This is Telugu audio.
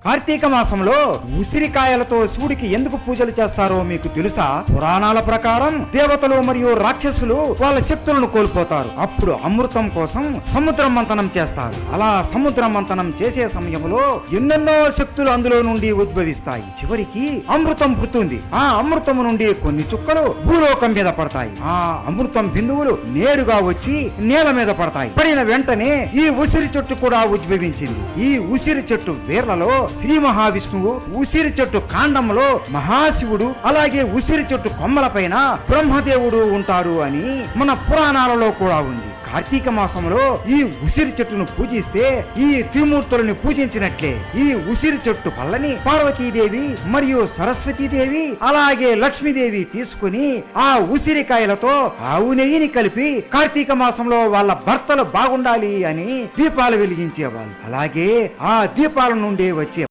కార్తీక మాసంలో ఉసిరికాయలతో శివుడికి ఎందుకు పూజలు చేస్తారో మీకు తెలుసా? పురాణాల ప్రకారం దేవతలు మరియు రాక్షసులు వాళ్ళ శక్తులను కోల్పోతారు. అప్పుడు అమృతం కోసం సముద్ర మంథనం చేస్తారు. అలా సముద్ర మంథనం చేసే సమయంలో ఎన్నెన్నో శక్తులు అందులో నుండి ఉద్భవిస్తాయి. చివరికి అమృతం పుడుతుంది. ఆ అమృతం నుండి కొన్ని చుక్కలు భూలోకం మీద పడతాయి. ఆ అమృతం బిందువులు నేరుగా వచ్చి నేల మీద పడతాయి. పడిన వెంటనే ఈ ఉసిరి చెట్టు కూడా ఉద్భవించింది. ఈ ఉసిరి చెట్టు వేర్లలో శ్రీ మహావిష్ణువు, ఉసిరి చెట్టు కాండంలో మహాశివుడు, అలాగే ఉసిరి చెట్టు కొమ్మల పైన బ్రహ్మదేవుడు ఉంటారు అని మన పురాణాలలో కూడా ఉంది. కార్తీక మాసంలో ఈ ఉసిరి చెట్టును పూజిస్తే ఈ త్రిమూర్తులను పూజించినట్లే. ఈ ఉసిరి చెట్టు పళ్ళని పార్వతీదేవి మరియు సరస్వతీదేవి అలాగే లక్ష్మీదేవి తీసుకుని ఆ ఉసిరికాయలతో ఆవు నెయ్యిని కలిపి కార్తీక మాసంలో వాళ్ళ భర్తలు బాగుండాలి అని దీపాలు వెలిగించేవాళ్ళు. అలాగే ఆ దీపాల నుండి వచ్చే